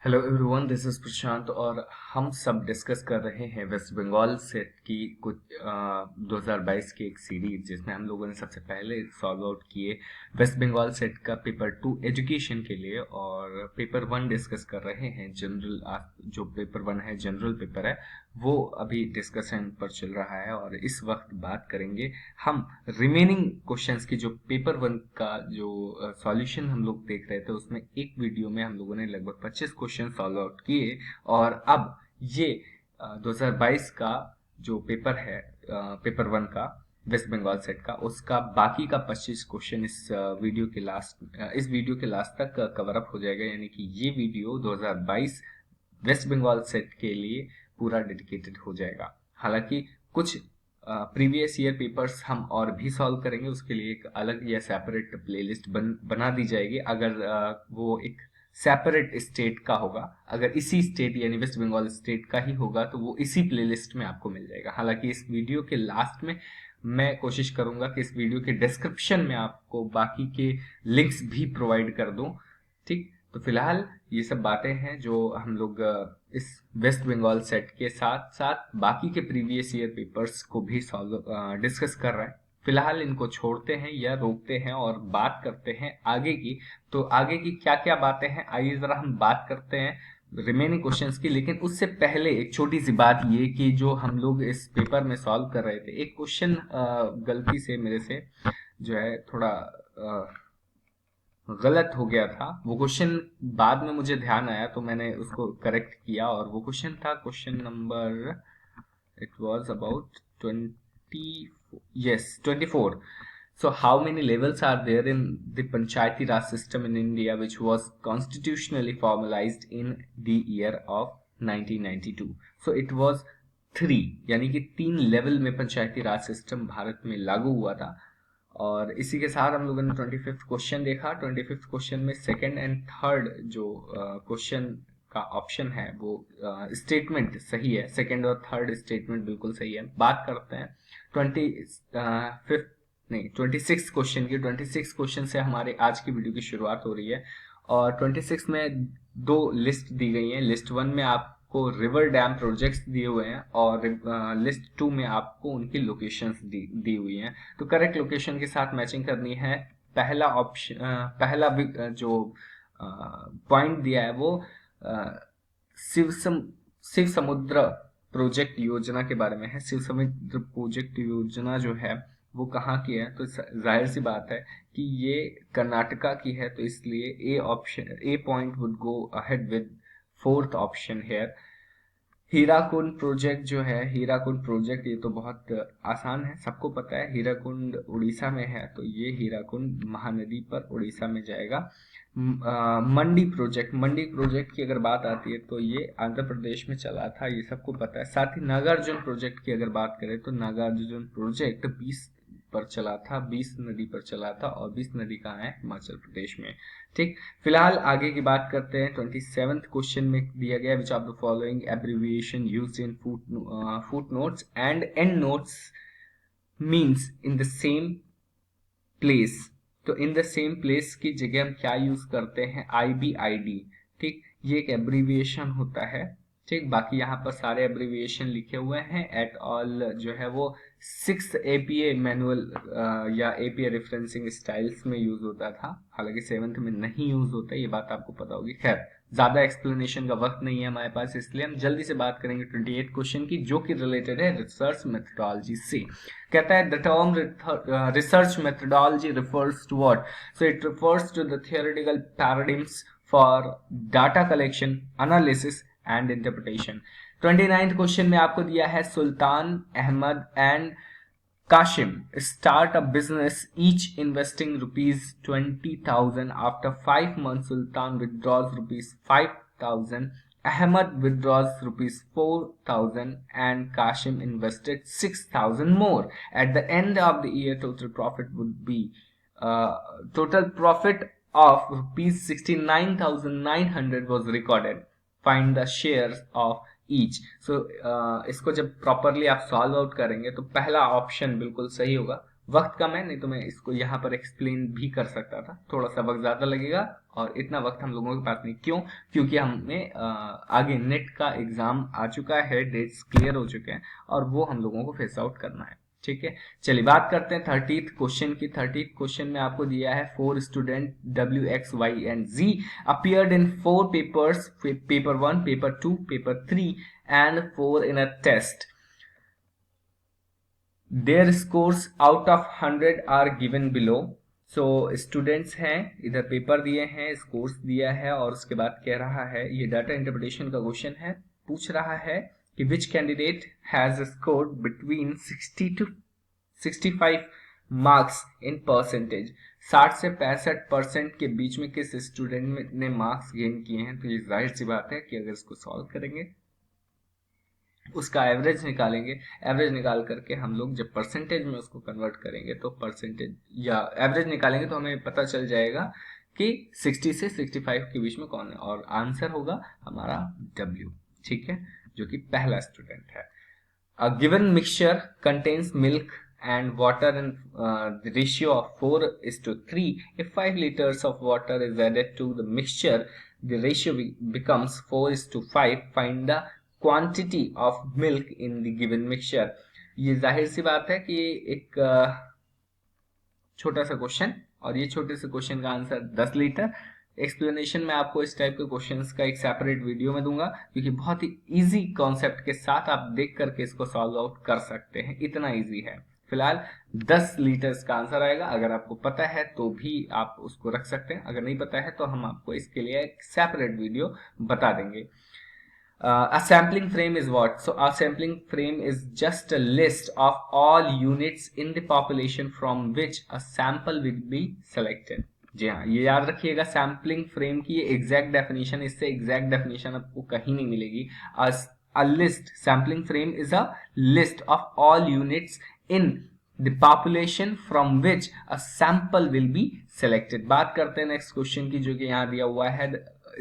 Hello everyone, this is प्रशांत और हम सब डिस्कस कर रहे हैं वेस्ट बंगाल सेट की कुछ 2022 की एक सीरीज जिसमें हम लोगों ने सबसे पहले सॉल्व आउट किए वेस्ट बंगाल सेट का पेपर 2 एजुकेशन के लिए। और पेपर 1 डिस्कस कर रहे हैं जनरल। जो पेपर 1 है जनरल पेपर है, वो अभी डिस्कशन पर चल रहा है और इस वक्त बात करेंगे हम रिमेनिंग क्वेश्चंस की। जो पेपर 1 का जो सॉल्यूशन हम लोग देख रहे थे, उसमें एक वीडियो में हम लोगों ने लगभग 25 क्वेश्चन सॉल्व आउट किए और अब ये 2022 का जो पेपर है, पेपर 1 का वेस्ट बंगाल सेट का, उसका बाकी का 25 क्वेश्चन इस वीडियो के लास्ट तक कवर अप हो जाएगा। यानी कि ये वीडियो 2022 वेस्ट बंगाल सेट के लिए पूरा डेडिकेटेड हो जाएगा। हालांकि कुछ प्रीवियस ईयर पेपर्स हम और भी सॉल्व करेंगे, उसके लिए एक अलग या सेपरेट प्लेलिस्ट बना दी जाएगी। अगर वो एक सेपरेट स्टेट का होगा, अगर इसी स्टेट यानी वेस्ट बंगाल स्टेट का ही होगा, तो वो इसी प्लेलिस्ट में आपको मिल जाएगा। हालांकि इस वीडियो के लास्ट में मैं कोशिश करूंगा कि इस वीडियो के डिस्क्रिप्शन में आपको बाकी के लिंक्स भी प्रोवाइड कर दूं। ठीक, तो फिलहाल ये सब बातें हैं जो हम लोग इस वेस्ट बंगाल सेट के साथ साथ बाकी के प्रीवियस ईयर पेपर्स को भी सॉल्व डिस्कस कर रहे हैं। फिलहाल इनको छोड़ते हैं या रोकते हैं और बात करते हैं आगे की। तो आगे की क्या क्या बातें हैं, आइए जरा हम बात करते हैं रिमेनिंग क्वेश्चंस की। लेकिन उससे पहले एक छोटी सी बात ये कि जो हम लोग इस पेपर में सॉल्व कर रहे थे, एक क्वेश्चन गलती से मेरे से जो है थोड़ा गलत हो गया था। वो क्वेश्चन बाद में मुझे ध्यान आया तो मैंने उसको करेक्ट किया, और वो क्वेश्चन था question number, it was about 20, yes, 24. So how many levels are there in the Panchayati Raj system in India, which was constitutionally formalized in the year of 1992? So it was 3, यानी कि 3 level में पंचायती राज system Bharat में लागू हुआ था। और इसी के साथ हम लोगों ने 25th क्वेश्चन देखा। 25th क्वेश्चन में सेकंड एंड थर्ड जो क्वेश्चन का ऑप्शन है वो स्टेटमेंट सही है। सेकंड और थर्ड स्टेटमेंट बिल्कुल सही है। बात करते हैं 25th नहीं 26 क्वेश्चन की। 26 क्वेश्चन से हमारे आज की वीडियो की शुरुआत हो रही है और 26 में दो लिस्ट दी गई है। लिस्ट 1 में आपको रिवर डैम प्रोजेक्ट्स दिए हुए हैं और लिस्ट 2 में आपको उनकी लोकेशंस दी हुई हैं। तो करेक्ट लोकेशन के साथ मैचिंग करनी है। पहला ऑप्शन जो पॉइंट दिया है वो शिव शिव समुद्र प्रोजेक्ट योजना के बारे में है। शिव समुद्र प्रोजेक्ट योजना जो है वो कहाँ की है, तो जाहिर सी बात है कि ये कर्नाटका की है। तो इसलिए a point would go ahead with fourth option here. Hirakud project जो है, हीराकुंड प्रोजेक्ट ये तो बहुत आसान है, सबको पता है। हीराकुंड उड़ीसा में है, तो ये हीराकुंड महानदी पर उड़ीसा में जाएगा। मंडी प्रोजेक्ट की अगर बात आती है तो ये आंध्र प्रदेश में चला था, ये सबको पता है। साथ ही नागार्जुन प्रोजेक्ट की अगर बात करें तो नागार्जुन प्रोजेक्ट 20 पर चला था, 20 नदी पर चला था, और 20 नदी कहाँ है, हिमाचल प्रदेश में। ठीक, फिलहाल आगे की बात करते हैं। 27th क्वेश्चन में दिया गया विच of the following abbreviation used in foot notes and and notes means in the same place. तो इन द सेम प्लेस की जगह हम क्या यूज करते हैं, IBID। ठीक, ये एक एब्रिविएशन होता है। ठीक, बाकी यहाँ पर सारे एब्रिविएशन लिखे हुए हैं। एट ऑल जो है वो 6 APA मैनुअल या APA रेफरेंसिंग स्टाइल्स में यूज होता था, हालांकि 7th में नहीं यूज होता, ये बात आपको पता होगी। खैर, ज्यादा एक्सप्लेनेशन का वक्त नहीं है हमारे पास, इसलिए हम जल्दी से बात करेंगे 28 क्वेश्चन की, जो कि रिलेटेड है रिसर्च मेथोडोलॉजी से। कहता है the term research methodology refers to what. So it refers to the theoretical paradigms for data collection, analysis and interpretation. 29th question में आपको दिया है Sultan Ahmed and Kashim start a business, each investing rupees 20,000. After 5 months, Sultan withdraws rupees 5,000. Ahmad withdraws rupees 4,000 and Kashim invested 6,000 more. At the end of the year, total profit of rupees 69,900 was recorded. Find the shares of each. So इसको जब properly आप solve out करेंगे तो पहला option बिल्कुल सही होगा। वक्त कम है, नहीं तो मैं इसको यहाँ पर एक्सप्लेन भी कर सकता था, थोड़ा सा वक्त ज्यादा लगेगा और इतना वक्त हम लोगों के पास नहीं। क्यों? क्योंकि हमें आगे नेट का एग्जाम आ चुका है, डेट्स क्लियर हो चुके हैं और वो हम लोगों को फेस आउट करना है। ठीक है, चलिए बात करते हैं 30th क्वेश्चन की। 30th क्वेश्चन में आपको दिया है 4 student W X Y and Z appeared in 4 papers, paper 1, paper 2, paper 3 and 4 in a test. Their scores out of 100 are given below. So students हैं, इधर पेपर दिए हैं, स्कोर्स दिया है और उसके बाद कह रहा है, ये डाटा इंटरप्रिटेशन का क्वेश्चन है, पूछ रहा है कि which candidate has scored between 60 to 65 marks in percentage. 60 से 65% के बीच में किस स्टूडेंट ने मार्क्स गेन किए हैं। तो ये जाहिर सी बात है कि अगर इसको सॉल्व करेंगे, उसका एवरेज निकालेंगे, एवरेज निकाल करके हम लोग जब परसेंटेज में उसको कन्वर्ट करेंगे तो परसेंटेज या एवरेज निकालेंगे तो हमें पता चल जाएगा कि 60 से 65 के बीच में कौन है, और आंसर होगा हमारा W। ठीक है, जो कि पहला स्टूडेंट है। A given mixture contains milk and water in the ratio of 4:3. If 5 liters of water is added to the mixture, the ratio becomes 4:5. Find the quantity of milk in the given mixture. ये जाहिर सी बात है कि एक छोटा सा question, और ये छोटे से क्वेश्चन का आंसर 10 लीटर। एक्सप्लेनेशन में आपको इस टाइप के क्वेश्चंस का एक सेपरेट वीडियो में दूंगा, क्योंकि बहुत ही इजी कॉन्सेप्ट के साथ आप देख करके इसको सॉल्व आउट कर सकते हैं, इतना इजी है। फिलहाल 10 लीटर्स का आंसर आएगा। अगर आपको पता है तो भी आप उसको रख सकते हैं, अगर नहीं पता है तो हम आपको इसके लिए एक सेपरेट वीडियो बता देंगे। A sampling frame is what? So a sampling frame is just a list of all units in the population from which a sample will be selected. जी हाँ, ये याद रखिएगा, सैम्पलिंग फ्रेम की ये एग्जैक्ट डेफिनेशन, इससे exact definition आपको कहीं नहीं मिलेगी। A list, sampling frame is a list of all units in the population from which a sample will be selected. बात करते हैं नेक्स्ट क्वेश्चन की, जो कि यहाँ दिया हुआ है।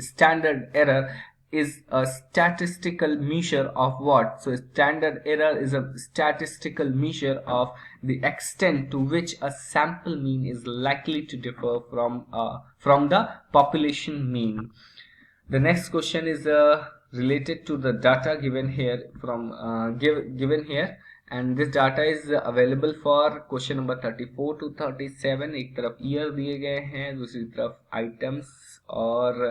Standard error is a statistical measure of what? So standard error is a statistical measure of the extent to which a sample mean is likely to differ from the population mean. The next question is related to the data given here given here, and this data is available for question number 34 to 37. एक तरफ year दिए गए हैं, दूसरी तरफ items और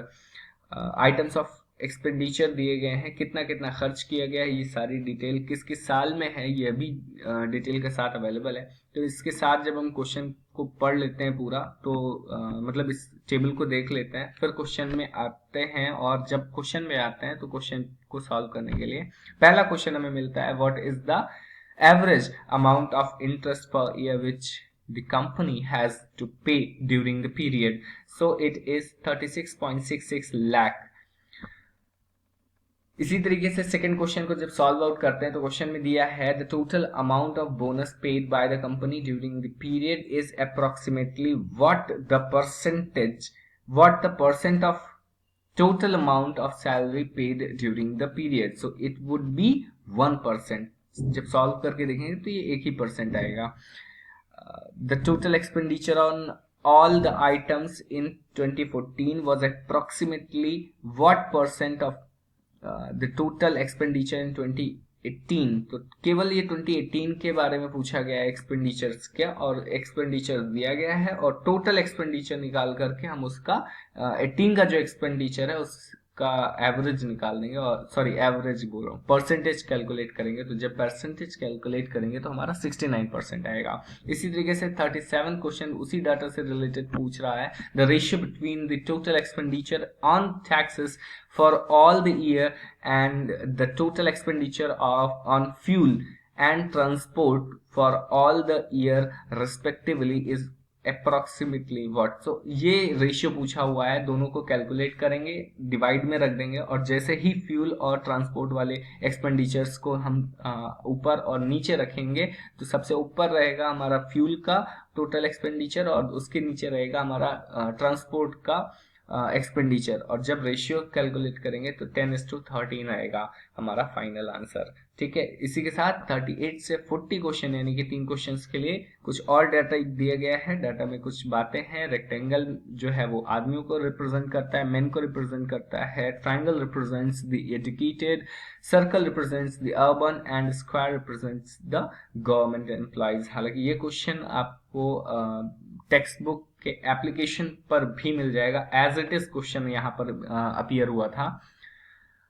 items of expenditure दिए गए हैं, कितना कितना खर्च किया गया है, ये सारी डिटेल किस किस साल में है ये भी डिटेल के साथ अवेलेबल है। तो इसके साथ जब हम क्वेश्चन को पढ़ लेते हैं पूरा, तो मतलब इस टेबल को देख लेते हैं, फिर क्वेश्चन में आते हैं, और जब क्वेश्चन में आते हैं तो क्वेश्चन को सॉल्व करने के लिए पहला क्वेश्चन हमें मिलता है, what is the average amount of interest per year which the company has to pay during the period. So it is 36.66 lakh. इसी तरीके से सेकंड क्वेश्चन को जब सॉल्व आउट करते हैं तो क्वेश्चन में दिया है the total amount of bonus paid by the company during the period is approximately what the percent of total amount of salary paid during the period. So it would be 1%। जब solve करके देखेंगे तो ये 1% आएगा। The total expenditure on all the items in 2014 was approximately what percent of the total expenditure in 2018। तो केवल ये 2018 के बारे में पूछा गया है एक्सपेंडिचर्स क्या, और एक्सपेंडिचर दिया गया है और टोटल एक्सपेंडिचर निकाल करके हम उसका 18 का जो एक्सपेंडिचर है उसका एवरेज निकाल देंगे, और सॉरी एवरेज बोल रहा हूँ, परसेंटेज कैलकुलेट करेंगे। तो जब परसेंटेज कैलकुलेट करेंगे तो हमारा 69% आएगा। इसी तरीके से 37 क्वेश्चन उसी डाटा से रिलेटेड पूछ रहा है, the ratio between the total expenditure on taxes for all the year and the total expenditure on fuel and transport for all the year respectively is approximately what. So ये ratio पूछा हुआ है, दोनों को calculate करेंगे, divide में रख देंगे, और जैसे ही फ्यूल और ट्रांसपोर्ट वाले एक्सपेंडिचर्स को हम ऊपर और नीचे रखेंगे तो सबसे ऊपर रहेगा हमारा फ्यूल का टोटल एक्सपेंडिचर और उसके नीचे रहेगा हमारा ट्रांसपोर्ट का एक्सपेंडिचर, और जब रेशियो कैलकुलेट करेंगे तो 10:13 आएगा हमारा फाइनल आंसर। ठीक है, इसी के साथ 38 से 40 क्वेश्चन यानी कि 3 क्वेश्चंस के लिए कुछ और डाटा दिया गया है। डाटा में कुछ बातें हैं। रेक्टेंगल जो है वो आदमियों को रिप्रेजेंट करता है, मेन को रिप्रेजेंट करता है। Triangle represents the educated, circle represents the urban and square represents the government employees. हालांकि ये क्वेश्चन आपको टेक्स्ट बुक के एप्लीकेशन पर भी मिल जाएगा, एज इट इज क्वेश्चन यहाँ पर अपीयर हुआ था।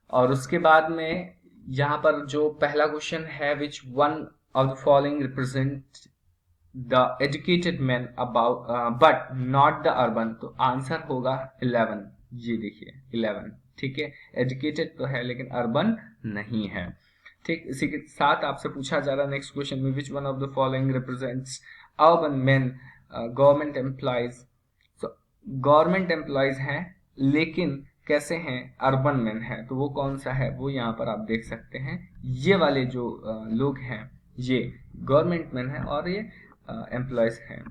और उसके बाद में यहाँ पर जो पहला क्वेश्चन है, which one of the following represent the educated man about but not the urban, तो आंसर होगा 11। ये देखिए 11। ठीक है, एजुकेटेड तो है लेकिन अर्बन नहीं है। ठीक, इसी के साथ आपसे पूछा जा रहा है नेक्स्ट क्वेश्चन में, which one of the following represents urban man government employees. Government employees हैं लेकिन कैसे हैं, अर्बन मैन है, तो वो कौन सा है, वो यहाँ पर आप देख सकते हैं। ये वाले जो लोग हैं ये गवर्नमेंट मैन है और ये एम्प्लॉयज हैं।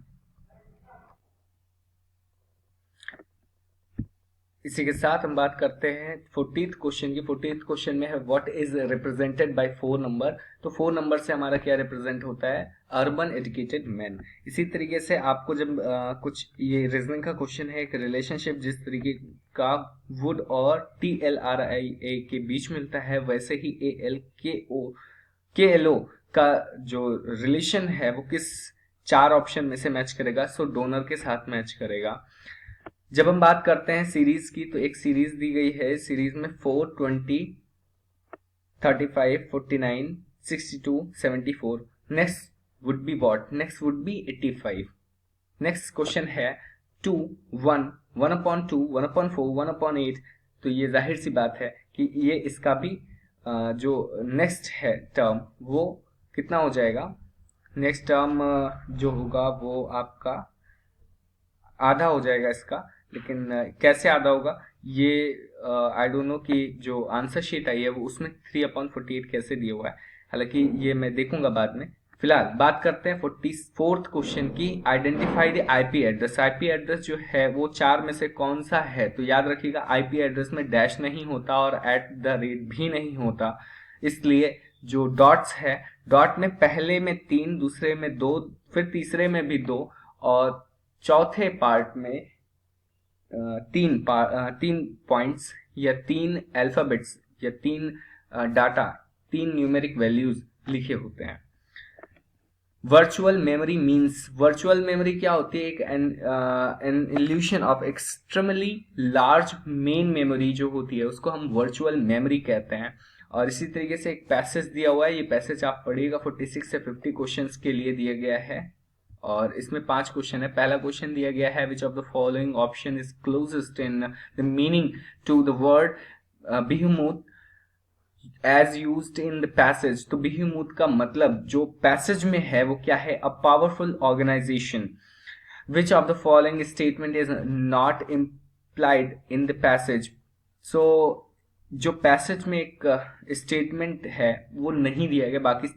इसी के साथ हम बात करते हैं 40th क्वेश्चन की। 40th क्वेश्चन में है what is represented by 4 number. तो 4 नंबर से हमारा क्या रिप्रेजेंट होता है, अर्बन एजुकेटेड मैन। इसी तरीके से आपको जब कुछ ये रीजनिंग का क्वेश्चन है, एक रिलेशनशिप जिस तरीके का वुड और TLRIA के बीच मिलता है, वैसे ही ALKO का जो रिलेशन है वो किस 4 ऑप्शन में से मैच करेगा, सो डोनर के साथ मैच करेगा। जब हम बात करते हैं सीरीज की, तो एक सीरीज दी गई है, सीरीज में 4, 20, 35, 49, 62, 74। Next would be what, next would be 85। Next question है 2, 1, 1/2, 1/4, 1/8। तो ये जाहिर सी बात है कि ये इसका भी जो नेक्स्ट है टर्म वो कितना हो जाएगा, नेक्स्ट टर्म जो होगा वो आपका आधा हो जाएगा इसका। लेकिन कैसे आधा होगा ये आई डोंट नो कि जो आंसर शीट आई है वो उसमें 3/48 कैसे दिया हुआ है, हालांकि ये मैं देखूंगा बाद में। फिलहाल बात करते हैं 44th क्वेश्चन की, identify the IP address. IP address जो है वो 4 में से कौन सा है, तो याद रखिएगा आईपी एड्रेस में डैश नहीं होता और @ भी नहीं होता, इसलिए जो डॉट्स है, डॉट में पहले में 3, दूसरे में 2, फिर तीसरे में भी 2 और चौथे पार्ट में 3 पॉइंट्स या 3 अल्फाबेट्स या 3 डाटा, 3 न्यूमेरिक वैल्यूज लिखे होते हैं। Virtual memory means, virtual memory क्या होती है, एक an illusion of extremely large main memory जो होती है उसको हम वर्चुअल मेमोरी कहते हैं। और इसी तरीके से एक पैसेज दिया हुआ है, ये पैसेज आप पढ़िएगा, 46 से 50 क्वेश्चंस के लिए दिया गया है और इसमें 5 क्वेश्चन है। पहला क्वेश्चन दिया गया है, which of the following option is closest in the meaning to the word behemoth as used in the passage. तो behemoth का मतलब जो पैसेज में है वो क्या है, a powerful organisation. Which of the following statement is not implied in the passage. So जो पैसेज में एक स्टेटमेंट है वो नहीं दिया गया, बाकी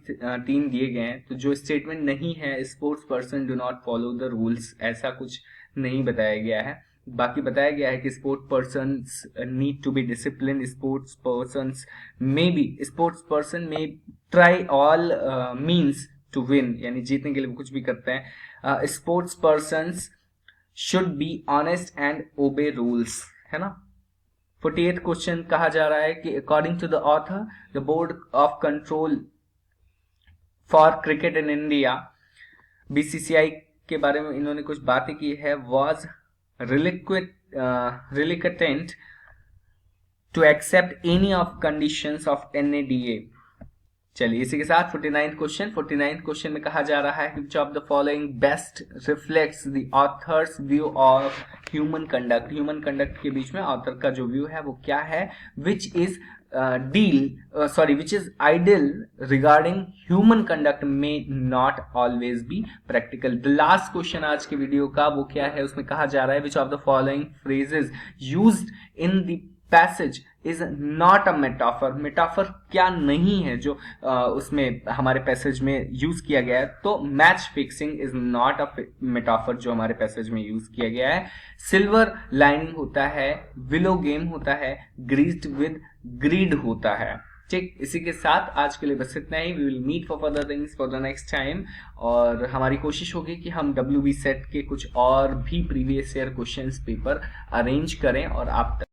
3 दिए गए हैं। तो जो स्टेटमेंट नहीं है, sports person do not follow the rules, ऐसा कुछ नहीं बताया गया है। बाकी बताया गया है कि sports persons need to be discipline, sports person may try all means to win, यानी जीतने के लिए वो कुछ भी करते हैं। Sports persons should be honest and obey rules, है ना। 48th क्वेश्चन कहा जा रहा है कि according to the author the board of control for cricket in India, BCCI के बारे में इन्होंने कुछ बातें की है, was reluctant to accept any of conditions of NADA। चलिए इसी के साथ 49th क्वेश्चन में कहा जा रहा है, which of the following best reflects the author's view of human conduct। Human conduct के बीच में ऑथर का जो व्यू है वो क्या है, which is ideal regarding human conduct may not always be practical। the last question आज के वीडियो का वो क्या है, उसमें कहा जा रहा है, which of the following phrases used in the passage is not a metaphor. Metaphor क्या नहीं है जो उसमें हमारे पैसेज में यूज किया गया है, तो match fixing is not a metaphor जो हमारे पैसेज में यूज किया गया है। सिल्वर लाइनिंग होता है, विलो गेम होता है, ग्रीस्ड विद ग्रीड होता है। ठीक, इसी के साथ आज के लिए बस इतना ही। We will meet for further things for the next time, और हमारी कोशिश होगी कि हम WB सेट के कुछ और भी previous year questions paper arrange करें और आप